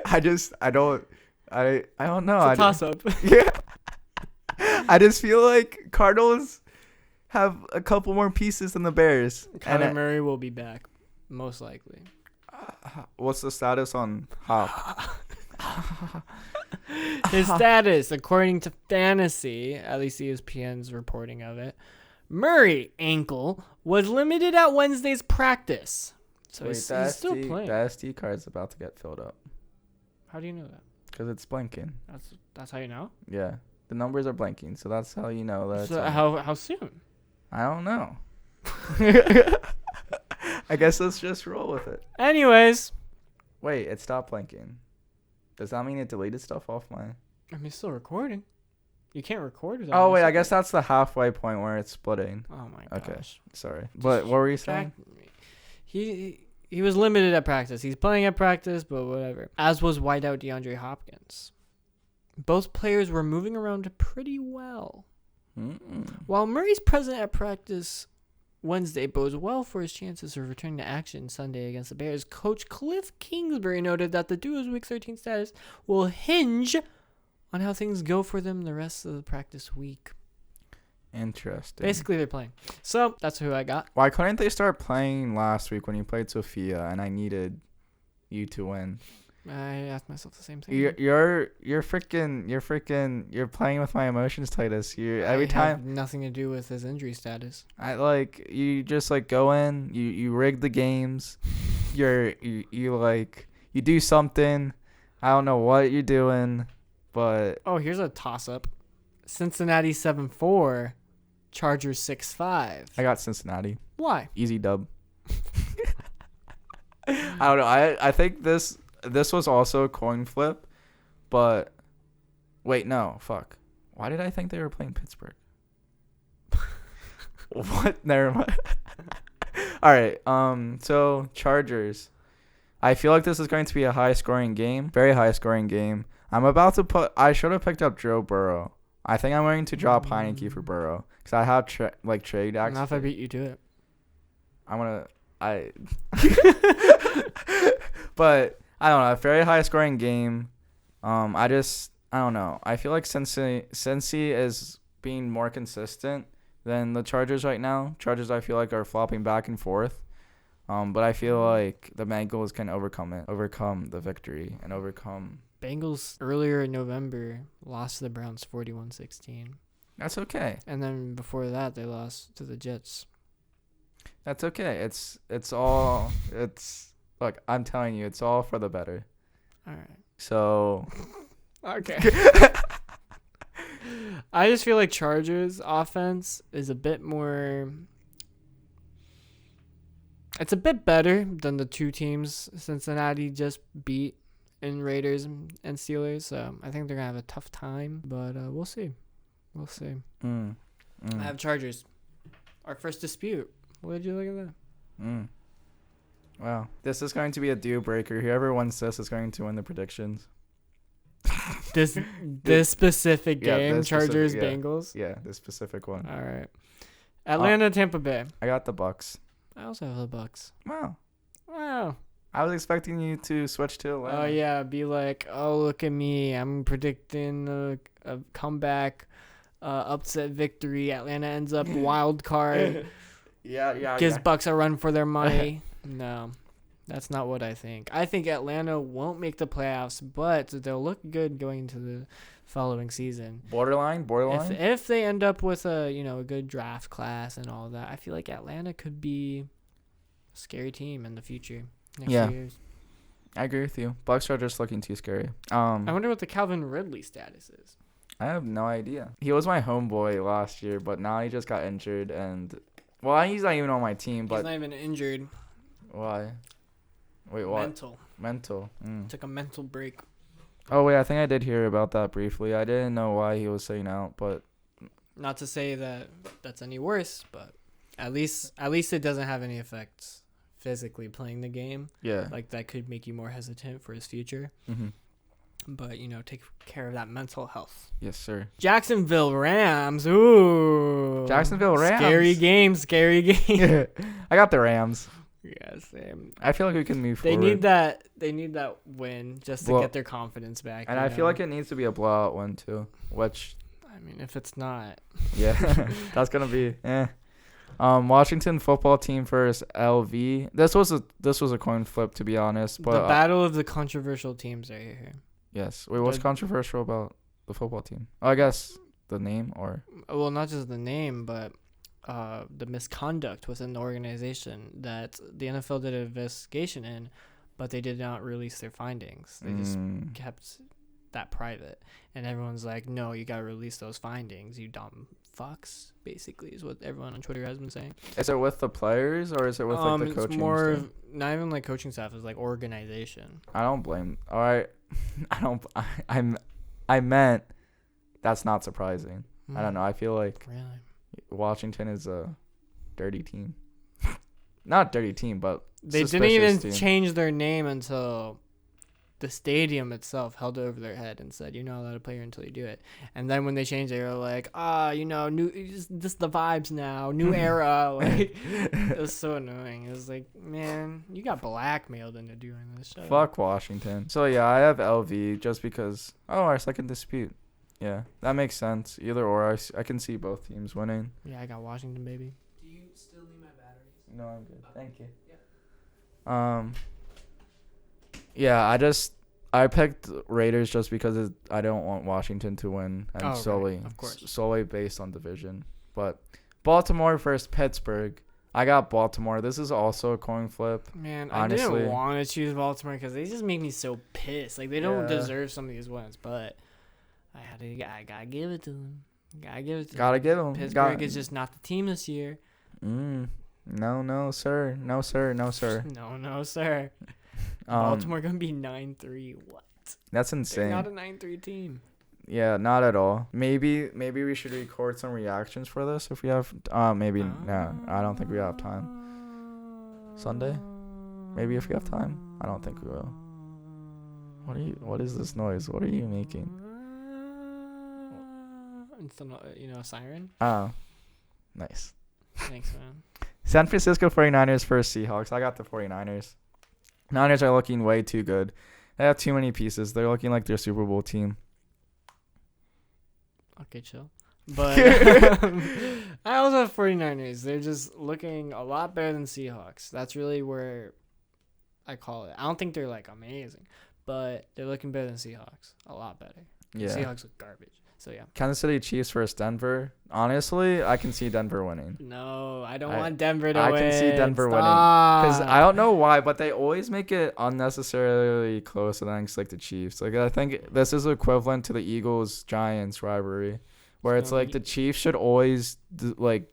I don't know. It's a toss-up. Yeah. I just feel like Cardinals have a couple more pieces than the Bears. Kyler Murray will be back, most likely. What's the status on Hop? His status, according to Fantasy, at least ESPN's reporting of it, Murray ankle was limited at Wednesday's practice. So he's still playing. The SD card's about to get filled up. How do you know that? Because it's blinking. That's how you know? Yeah. The numbers are blinking, so that's how you know that. So how soon? I don't know. I guess let's just roll with it. Anyways. Wait, it stopped blinking. Does that mean it deleted stuff off my... I mean, it's still recording. You can't record it. Oh, wait, I guess that's the halfway point where it's splitting. Oh, my gosh. Okay, sorry. But what were you saying? He was limited at practice. He's playing at practice, but whatever. As was wideout DeAndre Hopkins. Both players were moving around pretty well. While Murray's present at practice Wednesday bodes well for his chances of returning to action Sunday against the Bears, Coach Cliff Kingsbury noted that the duo's Week 13 status will hinge on how things go for them the rest of the practice week. Interesting. Basically, they're playing. So, that's who I got. Why couldn't they start playing last week when you played Sophia and I needed you to win? I asked myself the same thing. You're playing with my emotions, Titus. Every time have nothing to do with his injury status. You just go in, you rig the games. You do something. I don't know what you're doing, but here's a toss up. Cincinnati 7-4, Chargers 6-5. I got Cincinnati. Why? Easy dub. I don't know. I think this was also a coin flip, but wait, no, fuck. Why did I think they were playing Pittsburgh? What? Never mind. All right. So Chargers. I feel like this is going to be a high-scoring game, very high-scoring game. I should have picked up Joe Burrow. I think I'm going to drop Heineke for Burrow because I have trade access. Not if I beat you to it. But I don't know, a very high scoring game. I don't know. I feel like Cincy is being more consistent than the Chargers right now. Chargers I feel like are flopping back and forth. But I feel like the Bengals can overcome the victory and overcome. Bengals earlier in November lost to the Browns 41-16. That's okay. And then before that they lost to the Jets. That's okay. Look, I'm telling you, it's all for the better. All right. So. Okay. I just feel like Chargers offense is a bit more. It's a bit better than the two teams Cincinnati just beat in Raiders and Steelers. So I think they're going to have a tough time, but we'll see. I have Chargers. Our first dispute. What did you look at that? Wow. This is going to be a deal breaker. Whoever wins this is going to win the predictions. This specific game, Chargers, Bengals? Yeah, this specific one. All right. Atlanta, Tampa Bay. I got the Bucks. I also have the Bucks. Wow. Wow. I was expecting you to switch to Atlanta. Oh, yeah. Be like, oh, look at me. I'm predicting a comeback, upset victory. Atlanta ends up wild card. Gives Bucks a run for their money. No, that's not what I think. I think Atlanta won't make the playoffs, but they'll look good going into the following season. Borderline. If they end up with a good draft class and all that, I feel like Atlanta could be a scary team in the future. Next few years. I agree with you. Bucks are just looking too scary. I wonder what the Calvin Ridley status is. I have no idea. He was my homeboy last year, but now he just got injured and. Well, he's not even on my team, but... He's not even injured. Why? Wait, what? Mental. Took a mental break. Oh, wait, I think I did hear about that briefly. I didn't know why he was sitting out, but... Not to say that that's any worse, but at least it doesn't have any effects physically playing the game. Yeah. Like, that could make you more hesitant for his future. Mm-hmm. But, take care of that mental health. Yes, sir. Jacksonville Rams. Ooh. Jacksonville Rams. Scary game. I got the Rams. Yeah, same. I feel like we can move forward. They need that win just to get their confidence back. And I feel like it needs to be a blowout win, too. Which... I mean, if it's not... Yeah. That's going to be... Washington football team versus LV. This was a coin flip, to be honest. But the battle of the controversial teams right here. Yes. Wait, what's controversial about the football team? Oh, I guess the name or... Well, not just the name, but the misconduct within the organization that the NFL did an investigation in, but they did not release their findings. They just kept that private. And everyone's like, no, you got to release those findings, you dumb fucks, basically, is what everyone on Twitter has been saying. Is it with the players or is it with like the coaching? It's more staff? not even like coaching staff, it's like organization. I don't blame. All right, I meant that's not surprising. I don't know. I feel like Really? Washington is a dirty team. Not dirty team, but they didn't even change their name until the stadium itself held it over their head and said, "You're not allowed to play here until you do it." And then when they changed, they were like, new, just the vibes now, new era. Like, it was so annoying. It was like, man, you got blackmailed into doing this. Shut Fuck up. Washington. So yeah, I have LV just because. Oh, our second dispute. Yeah, that makes sense. Either or, I can see both teams winning. Yeah, I got Washington, baby. Do you still need my batteries? No, I'm good. Thank you. Yeah. Yeah, I picked Raiders just because I don't want Washington to win, and solely based on division. But Baltimore versus Pittsburgh, I got Baltimore. This is also a coin flip. Man, honestly. I didn't want to choose Baltimore because they just make me so pissed. Like, they don't deserve some of these wins, but I gotta give it to them. Gotta give them. Pittsburgh is just not the team this year. No, sir. No, sir. No, sir. Baltimore gonna be 9-3. What? That's insane. They're not a 9-3 team. Yeah, not at all. Maybe we should record some reactions for this if we have. Maybe no. I don't think we have time. Sunday? Maybe if we have time. I don't think we will. What is this noise? What are you making? It's a siren. Oh, nice. Thanks, man. San Francisco 49ers versus Seahawks. I got the 49ers. Niners are looking way too good. They have too many pieces. They're looking like their Super Bowl team. Okay, chill. But I also have 49ers. They're just looking a lot better than Seahawks. That's really where I call it. I don't think they're like amazing, but they're looking better than Seahawks. A lot better. Yeah. Seahawks look garbage. So, yeah. Kansas City Chiefs versus Denver. Honestly, I can see Denver winning. No, I don't want Denver to win. I can see Denver winning. Because I don't know why, but they always make it unnecessarily close against like the Chiefs. Like, I think this is equivalent to the Eagles-Giants rivalry, where it's like the Chiefs should always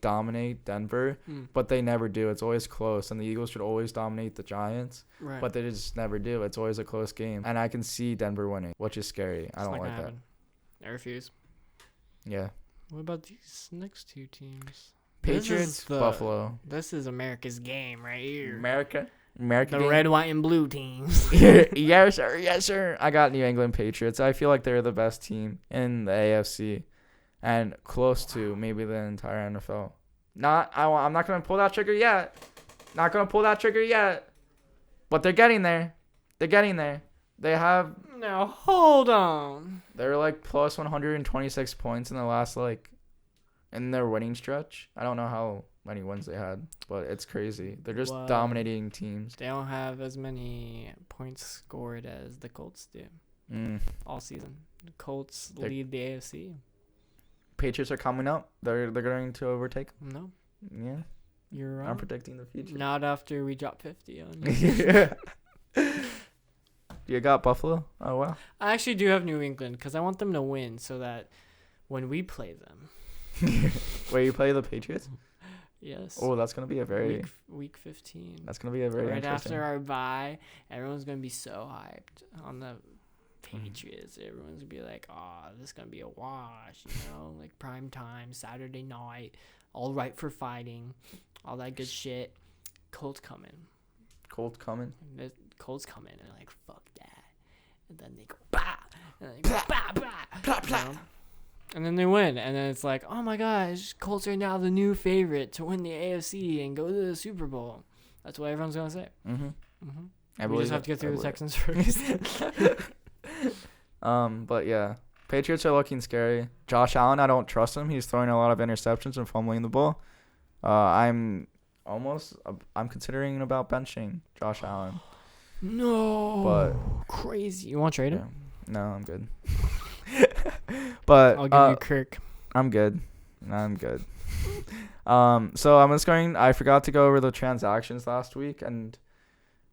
dominate Denver, but they never do. It's always close. And the Eagles should always dominate the Giants, but they just never do. It's always a close game. And I can see Denver winning, which is scary. I don't like that. I refuse. Yeah. What about these next two teams? Patriots, Buffalo. This is America's game right here. America the game. red, white, and blue teams. Yes, sir. I got New England Patriots. I feel like they're the best team in the AFC and close to maybe the entire NFL. I'm not going to pull that trigger yet. But they're getting there. They have... Now, hold on. They're like plus 126 points in the last in their winning stretch. I don't know how many wins they had, but it's crazy. They're just dominating teams. They don't have as many points scored as the Colts do all season. The Colts lead the AFC. Patriots are coming up. They're going to overtake them. No. Yeah. You're wrong. I'm predicting the future. Not after we drop 50 on you. You got Buffalo? Oh, wow. I actually do have New England because I want them to win so that when we play them. Wait, you play the Patriots? Yes. Oh, that's going to be a very... Week 15. That's going to be a very right after our bye, everyone's going to be so hyped on the Patriots. Everyone's going to be like, oh, this is going to be a wash, like prime time, Saturday night, all right for fighting, all that good shit. Colts coming. Colts come in and they're like, fuck that. And then they go, bah! And then they go, bah, bah! Blah, blah. And then they win. And then it's like, oh my gosh, Colts are now the new favorite to win the AFC and go to the Super Bowl. That's what everyone's going to say. We just have to get through the Texans first. But yeah, Patriots are looking scary. Josh Allen, I don't trust him. He's throwing a lot of interceptions and fumbling the ball. I'm considering about benching Josh Allen. No. But crazy. You want to trade him? No, I'm good. But I'll give you Kirk. I'm good. So I'm just going. I forgot to go over the transactions last week, and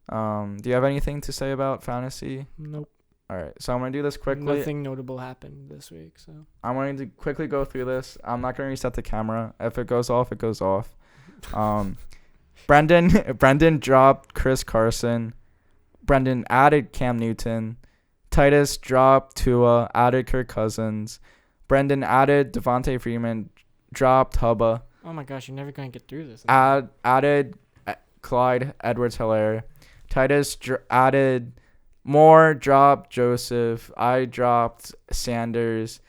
do you have anything to say about fantasy? Nope. All right, so I'm going to do this quickly. Nothing notable happened this week, so. I'm going to quickly go through this. I'm not going to reset the camera. If it goes off, it goes off. Brendan dropped Chris Carson. Brendan added Cam Newton. Titus dropped Tua, added Kirk Cousins. Brendan added Devontae Freeman, dropped Hubba. Oh my gosh, you're never going to get through this. Added Clyde Edwards-Helaire. Titus added Moore, dropped Joseph. I dropped Sanders.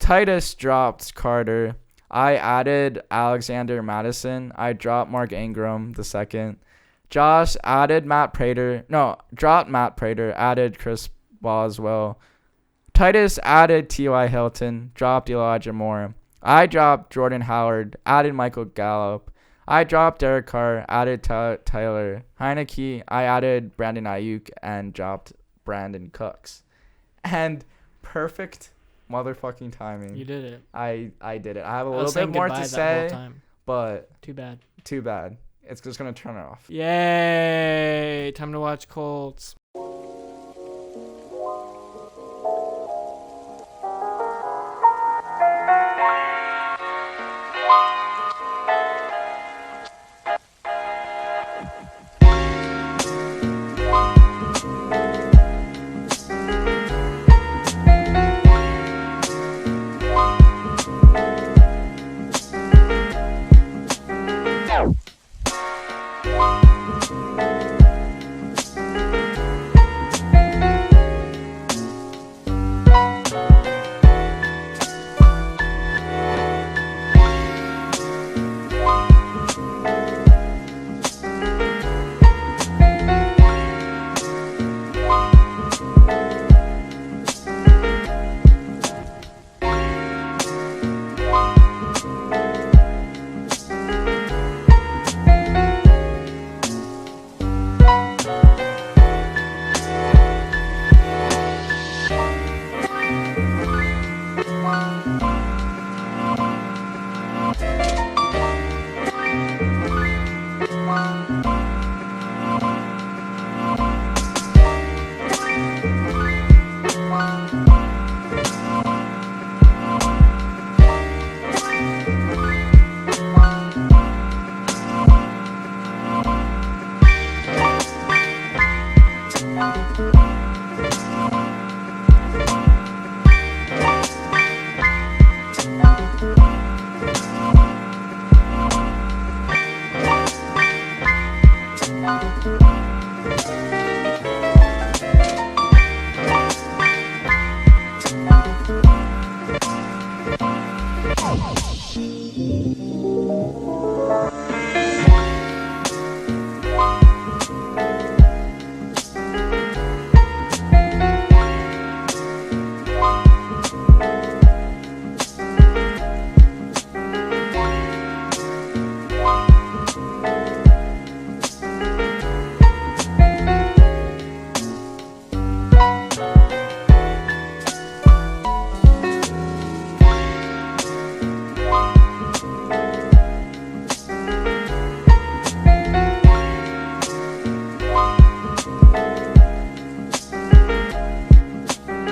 Titus dropped Carter. I added Alexander Madison. I dropped Mark Ingram the second. Josh added Matt Prater. No, dropped Matt Prater. Added Chris Boswell. Titus added T.Y. Hilton. Dropped Elijah Moore. I dropped Jordan Howard. Added Michael Gallup. I dropped Derek Carr. Added Tyler Heineke. I added Brandon Ayuk and dropped Brandon Cooks. And perfect motherfucking timing. You did it. I did it. I have a little bit more to say, but too bad. It's just gonna turn it off. Yay! Time to watch Colts.